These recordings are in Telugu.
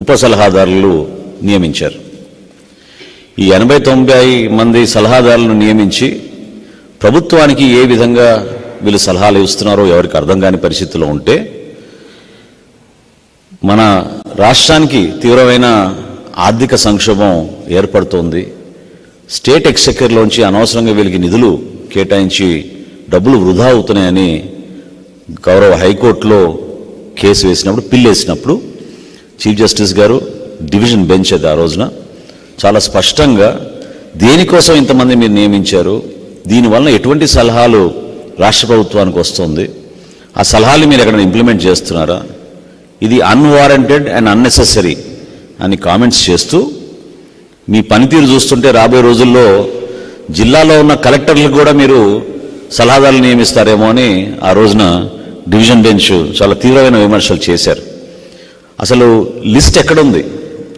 ఉప సలహాదారులు నియమించారు. ఈ 80-90 మంది సలహాదారులను నియమించి ప్రభుత్వానికి ఏ విధంగా వీళ్ళు సలహాలు ఇస్తున్నారో ఎవరికి అర్థం కాని పరిస్థితిలో ఉంటే మన రాష్ట్రానికి తీవ్రమైన ఆర్థిక సంక్షోభం ఏర్పడుతోంది. స్టేట్ ఎక్స్చెక్కర్లోంచి అనవసరంగా వీళ్ళకి నిధులు కేటాయించి డబ్బులు వృధా అవుతున్నాయని గౌరవ హైకోర్టులో కేసు వేసినప్పుడు, పిల్లేసినప్పుడు చీఫ్ జస్టిస్ గారు డివిజన్ బెంచ్ అది ఆ రోజున చాలా స్పష్టంగా దేనికోసం ఇంతమంది మీరు నియమించారు, దీనివల్ల ఎటువంటి సలహాలు రాష్ట్ర ప్రభుత్వానికి వస్తుంది, ఆ సలహాలు మీరు ఎక్కడ ఇంప్లిమెంట్ చేస్తున్నారా, ఇది అన్వారంటెడ్ అండ్ అన్నెసెసరీ అని కామెంట్స్ చేస్తూ మీ పనితీరు చూస్తుంటే రాబోయే రోజుల్లో జిల్లాలో ఉన్న కలెక్టర్లకు కూడా మీరు సలహాదారులు నియమిస్తారేమో అని ఆ రోజున డివిజన్ బెంచ్ చాలా తీవ్రమైన విమర్శలు చేశారు. అసలు లిస్ట్ ఎక్కడుంది,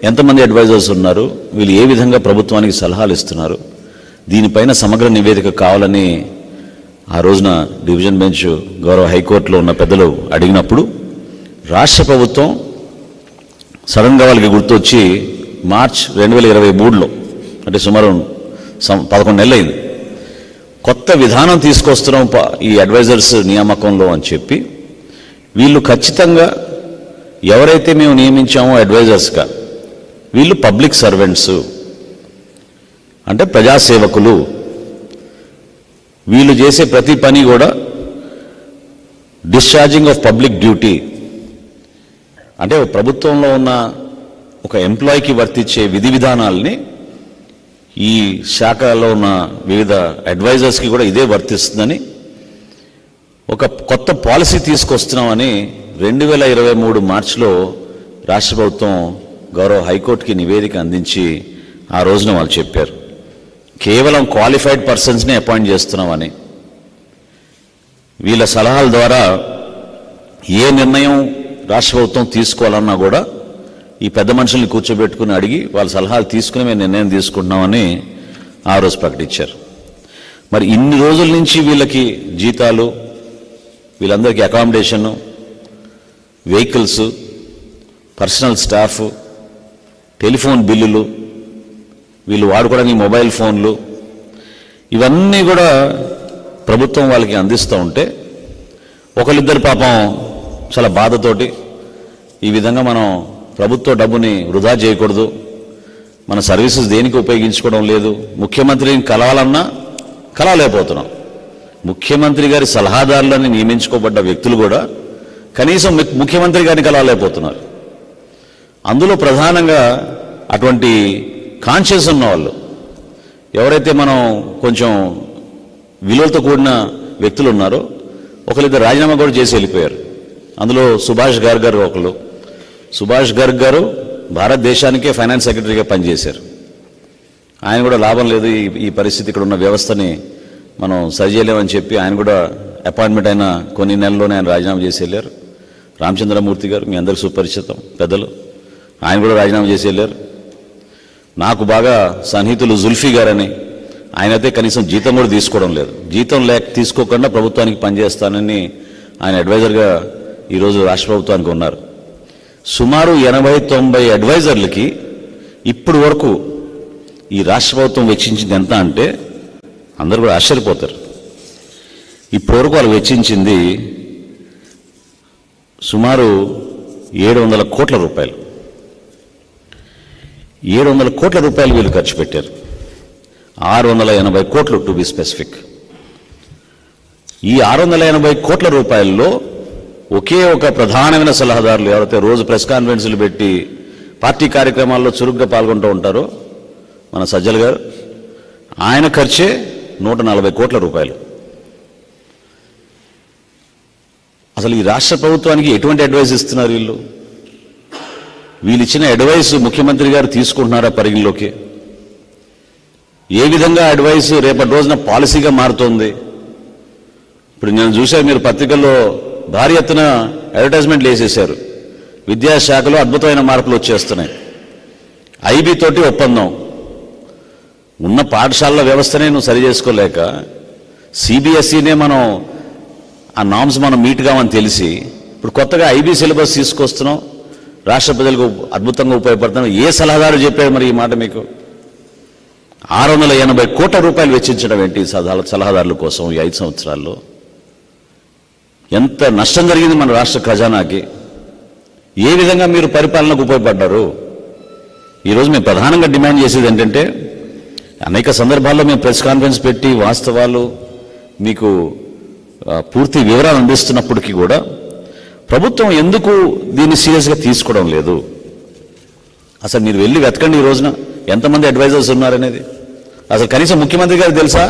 ఎంతమంది అడ్వైజర్స్ ఉన్నారు, వీళ్ళు ఏ విధంగా ప్రభుత్వానికి సలహాలు ఇస్తున్నారు, దీనిపైన సమగ్ర నివేదిక కావాలని ఆ రోజున డివిజన్ బెంచ్ గౌరవ హైకోర్టులో ఉన్న పెద్దలు అడిగినప్పుడు రాష్ట్ర ప్రభుత్వం సడన్గా వాళ్ళకి గుర్తొచ్చి మార్చ్ 2023లో అంటే సుమారు 11 నెలలు అయింది, కొత్త విధానం తీసుకొస్తున్నాం ఈ అడ్వైజర్స్ నియామకంలో అని చెప్పి వీళ్ళు ఖచ్చితంగా ఎవరైతే మేము నియమించామో అడ్వైజర్స్గా వీళ్ళు పబ్లిక్ సర్వెంట్స్ అంటే ప్రజాసేవకులు, వీళ్ళు చేసే ప్రతి పని కూడా డిశ్చార్జింగ్ ఆఫ్ పబ్లిక్ డ్యూటీ అంటే ప్రభుత్వంలో ఉన్న ఒక ఎంప్లాయీకి వర్తించే విధి విధానాలని ఈ శాఖలో ఉన్న వివిధ అడ్వైజర్స్కి కూడా ఇదే వర్తిస్తుందని ఒక కొత్త పాలసీ తీసుకొస్తున్నామని 2023 మార్చిలో రాష్ట్ర ప్రభుత్వం గౌరవ హైకోర్టుకి నివేదిక అందించి ఆ రోజున వాళ్ళు చెప్పారు. కేవలం క్వాలిఫైడ్ పర్సన్స్ని అపాయింట్ చేస్తున్నామని, వీళ్ళ సలహాల ద్వారా ఏ నిర్ణయం రాష్ట్ర ప్రభుత్వం తీసుకోవాలన్నా కూడా ఈ పెద్ద మనుషుల్ని కూర్చోబెట్టుకుని అడిగి వాళ్ళ సలహాలు తీసుకుని మేము నిర్ణయం తీసుకుంటున్నామని ఆ రోజు ప్రకటించారు. మరి ఇన్ని రోజుల నుంచి వీళ్ళకి జీతాలు, వీళ్ళందరికీ accommodation, vehicles, personal staff, telephone బిల్లులు, వీళ్ళు వాడుకోవడానికి మొబైల్ ఫోన్లు, ఇవన్నీ కూడా ప్రభుత్వం వాళ్ళకి అందిస్తూ ఉంటే ఒకరిద్దరు పాపం చాలా బాధతోటి ఈ విధంగా మనం ప్రభుత్వ డబ్బుని వృధా చేయకూడదు, మన సర్వీసెస్ దేనికి ఉపయోగించుకోవడం లేదు, ముఖ్యమంత్రిని కలవాలన్నా కలవలేకపోతున్నాం, ముఖ్యమంత్రి గారి సలహాదారులని నియమించుకోబడ్డ వ్యక్తులు కూడా కనీసం ముఖ్యమంత్రి గారిని కలవలేకపోతున్నారు. అందులో ప్రధానంగా అటువంటి కాన్షియస్ ఉన్న వాళ్ళు ఎవరైతే మనం కొంచెం విలువలతో కూడిన వ్యక్తులు ఉన్నారో ఒకరిద్దరు రాజీనామా కూడా చేసి వెళ్ళిపోయారు. అందులో సుభాష్ గార్గ్ గారు ఒకళ్ళు. సుభాష్ గార్గ్ గారు భారతదేశానికే ఫైనాన్స్ సెక్రటరీగా పనిచేశారు. ఆయన కూడా లాభం లేదు, ఈ పరిస్థితి ఇక్కడ ఉన్న వ్యవస్థని మనం సరిచేయలేమని చెప్పి ఆయన కూడా అపాయింట్మెంట్ అయిన కొన్ని నెలల్లోనే ఆయన రాజీనామా చేసి వెళ్ళారు. రామచంద్రమూర్తి గారు మీ అందరికీ సుపరిచితం పెద్దలు, ఆయన కూడా రాజీనామా చేసి వెళ్ళారు. నాకు బాగా సన్నిహితులు జుల్ఫీ గారని, ఆయనైతే కనీసం జీతం కూడా తీసుకోవడం లేదు, జీతం తీసుకోకుండా ప్రభుత్వానికి పనిచేస్తానని ఆయన అడ్వైజర్గా ఈరోజు రాష్ట్ర ప్రభుత్వానికి ఉన్నారు. సుమారు 80-90 అడ్వైజర్లకి ఇప్పుడు వరకు ఈ రాష్ట్ర ప్రభుత్వం వెచ్చించింది ఎంత అంటే అందరూ కూడా ఆశ్చర్యపోతారు. ఇప్పటి వరకు వాళ్ళు వెచ్చించింది సుమారు 700 కోట్ల రూపాయలు. 700 కోట్ల రూపాయలు వీళ్ళు ఖర్చు పెట్టారు. 680 కోట్లు టు బి స్పెసిఫిక్. ఈ 680 కోట్ల రూపాయల్లో ఒకే ఒక ప్రధానమైన సలహాదారులు ఎవరైతే రోజు ప్రెస్ కాన్ఫరెన్స్లు పెట్టి పార్టీ కార్యక్రమాల్లో చురుగ్గా పాల్గొంటూ ఉంటారో మన సజ్జల గారు, ఆయన ఖర్చే 140 కోట్ల రూపాయలు. అసలు ఈ రాష్ట్ర ప్రభుత్వానికి ఎటువంటి అడ్వైస్ ఇస్తున్నారు వీళ్ళు? వీళ్ళు ఇచ్చిన అడ్వైస్ ముఖ్యమంత్రి గారు తీసుకుంటున్నారా పరిగణలోకి? ఏ విధంగా అడ్వైస్ రేపటి రోజున పాలసీగా మారుతోంది? ఇప్పుడు నేను చూశాను, మీరు పత్రికల్లో భారీ ఎత్తున అడ్వర్టైజ్మెంట్లు వేసేశారు. విద్యాశాఖలో అద్భుతమైన మార్పులు వచ్చేస్తున్నాయి. ఐబీ తోటి ఒప్పందం, ఉన్న పాఠశాలల వ్యవస్థనే నువ్వు సరి చేసుకోలేక సిబిఎస్ఈనే మనం ఆ నామ్స్ మనం మీట్ కావని తెలిసి ఇప్పుడు కొత్తగా ఐబీ సిలబస్ తీసుకొస్తున్నాం, రాష్ట్ర ప్రజలకు అద్భుతంగా ఉపయోగపడుతున్న ఏ సలహాదారు చెప్పారు మరి ఈ మాట మీకు? 680 కోట్ల రూపాయలు వెచ్చించడం ఏంటి సలహాదారుల కోసం ఈ 5 సంవత్సరాల్లో? ఎంత నష్టం జరిగింది మన రాష్ట్ర ఖజానాకి? ఏ విధంగా మీరు పరిపాలనకు ఉపయోగపడ్డారు? ఈరోజు మేము ప్రధానంగా డిమాండ్ చేసేది ఏంటంటే, అనేక సందర్భాల్లో మేము ప్రెస్ కాన్ఫరెన్స్ పెట్టి వాస్తవాలు మీకు పూర్తి వివరాలు అందిస్తున్నప్పటికీ కూడా ప్రభుత్వం ఎందుకు దీన్ని సీరియస్గా తీసుకోవడం లేదు? అసలు మీరు వెళ్ళి వెతకండి ఈ రోజున ఎంతమంది అడ్వైజర్స్ ఉన్నారనేది. అసలు కనీసం ముఖ్యమంత్రి గారికి తెలుసా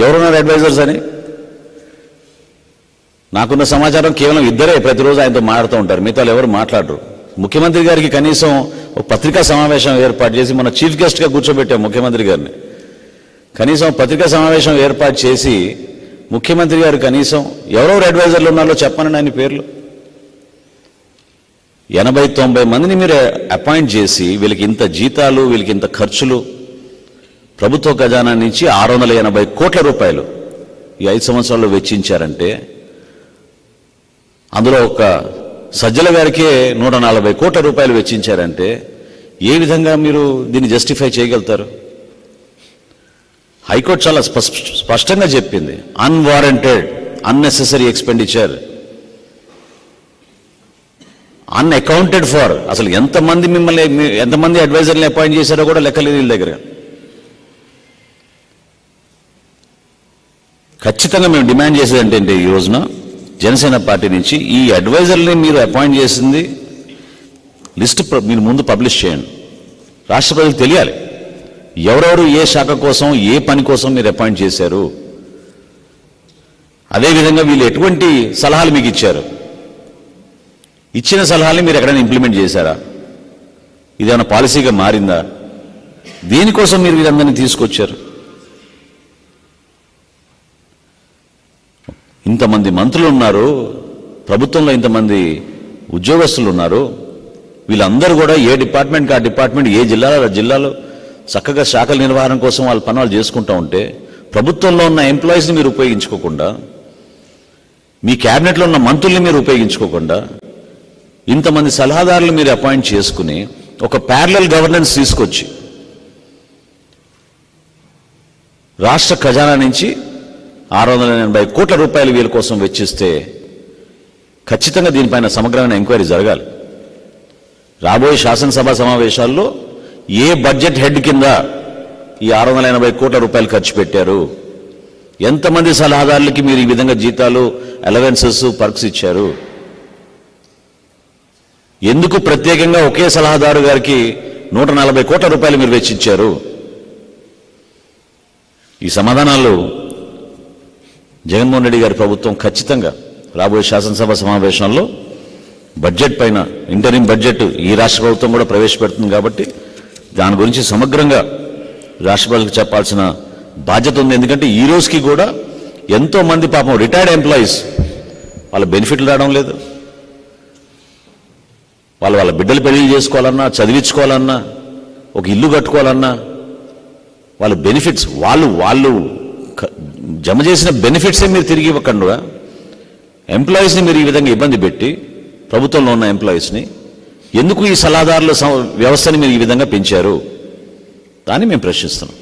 ఎవరున్నారు అడ్వైజర్స్ అని? నాకున్న సమాచారం కేవలం 2 ప్రతిరోజు ఆయనతో మాట్లాడుతూ ఉంటారు, మిగతా ఎవరు మాట్లాడరు. ముఖ్యమంత్రి గారికి కనీసం ఒక పత్రికా సమావేశం ఏర్పాటు చేసి మన చీఫ్ గెస్ట్గా కూర్చోబెట్టాం ముఖ్యమంత్రి గారిని. కనీసం పత్రికా సమావేశం ఏర్పాటు చేసి ముఖ్యమంత్రి గారు కనీసం ఎవరెవరు అడ్వైజర్లు ఉన్నారో చెప్పండి ఆయన పేర్లు. 80-90 మందిని మీరు అపాయింట్ చేసి వీళ్ళకి ఇంత జీతాలు, వీళ్ళకి ఇంత ఖర్చులు, ప్రభుత్వ ఖజానా నుంచి 680 కోట్ల రూపాయలు ఈ 5 సంవత్సరాల్లో వెచ్చించారంటే, అందులో ఒక సజ్జల గారికే 140 కోట్ల రూపాయలు వెచ్చించారంటే ఏ విధంగా మీరు దీన్ని జస్టిఫై చేయగలుగుతారు? హైకోర్టు చాలా స్పష్టంగా చెప్పింది, unwarranted unnecessary expenditure, unaccounted for. అసలు ఎంతమంది అడ్వైజర్ని అపాయింట్ చేశారో కూడా లెక్కలేదు వీళ్ళ దగ్గర. ఖచ్చితంగా మేము డిమాండ్ చేసేది ఏంటంటే, ఈ రోజున జనసేన పార్టీ నుంచి ఈ అడ్వైజర్ని మీరు అపాయింట్ చేసింది లిస్ట్ మీరు ముందు పబ్లిష్ చేయండి. రాష్ట్ర ప్రజలకు తెలియాలి ఎవరెవరు ఏ శాఖ కోసం ఏ పని కోసం మీరు అపాయింట్ చేశారు. అదేవిధంగా వీళ్ళు ఎటువంటి సలహాలు మీకు ఇచ్చారు, ఇచ్చిన సలహాలని మీరు ఎక్కడైనా ఇంప్లిమెంట్ చేశారా? ఇదేమైనా పాలసీగా మారిందా? దేనికోసం మీరు వీరందరినీ తీసుకొచ్చారు? ఇంతమంది మంత్రులు ఉన్నారు, ప్రభుత్వంలో ఇంతమంది ఉద్యోగస్తులు ఉన్నారు, వీళ్ళందరూ కూడా ఏ డిపార్ట్మెంట్కి ఆ డిపార్ట్మెంట్, ఏ జిల్లాలో చక్కగా శాఖల నిర్వహణ కోసం వాళ్ళ పనులు చేసుకుంటూ ఉంటే, ప్రభుత్వంలో ఉన్న ఎంప్లాయీస్ని మీరు ఉపయోగించుకోకుండా, మీ క్యాబినెట్లో ఉన్న మంత్రుల్ని మీరు ఉపయోగించుకోకుండా, ఇంతమంది సలహాదారులు మీరు అపాయింట్ చేసుకుని ఒక ప్యారలల్ గవర్నెన్స్ తీసుకొచ్చి రాష్ట్ర ఖజానా నుంచి 680 కోట్ల రూపాయలు వీళ్ళ కోసం వెచ్చిస్తే ఖచ్చితంగా దీనిపైన సమగ్రమైన ఎంక్వైరీ జరగాలి. రాబోయే శాసనసభ సమావేశాల్లో ఏ బడ్జెట్ హెడ్ కింద ఈ 680 కోట్ల రూపాయలు ఖర్చు పెట్టారు, ఎంతమంది సలహాదారులకి మీరు ఈ విధంగా జీతాలు, అలవెన్సెస్, పర్క్స్ ఇచ్చారు, ఎందుకు ప్రత్యేకంగా ఒకే సలహాదారు గారికి 140 కోట్ల రూపాయలు మీరు వెచ్చించారు? ఈ సమాధానాలు జగన్మోహన్ రెడ్డి గారి ప్రభుత్వం ఖచ్చితంగా రాబోయే శాసనసభ సమావేశంలో బడ్జెట్ పైన, ఇంటరిమ్ బడ్జెట్ ఈ రాష్ట్ర ప్రభుత్వం కూడా ప్రవేశపెడుతుంది కాబట్టి దాని గురించి సమగ్రంగా రాష్ట్ర ప్రజలకు చెప్పాల్సిన బాధ్యత ఉంది. ఎందుకంటే ఈ రోజుకి కూడా ఎంతో మంది పాపం రిటైర్డ్ ఎంప్లాయీస్ వాళ్ళ బెనిఫిట్లు రావడం లేదు. వాళ్ళ బిడ్డలు పెళ్లి చేసుకోవాలన్నా, చదివించుకోవాలన్నా, ఒక ఇల్లు కట్టుకోవాలన్నా వాళ్ళ బెనిఫిట్స్ వాళ్ళు జమ చేసిన బెనిఫిట్సే మీరు తిరిగి ఇవ్వకుండా ఎంప్లాయీస్ని మీరు ఈ విధంగా ఇబ్బంది పెట్టి, ప్రభుత్వంలో ఉన్న ఎంప్లాయీస్ని ఎందుకు ఈ సలహాదారుల వ్యవస్థని మీరు ఈ విధంగా పెంచారు అని మేము ప్రశ్నిస్తున్నాం.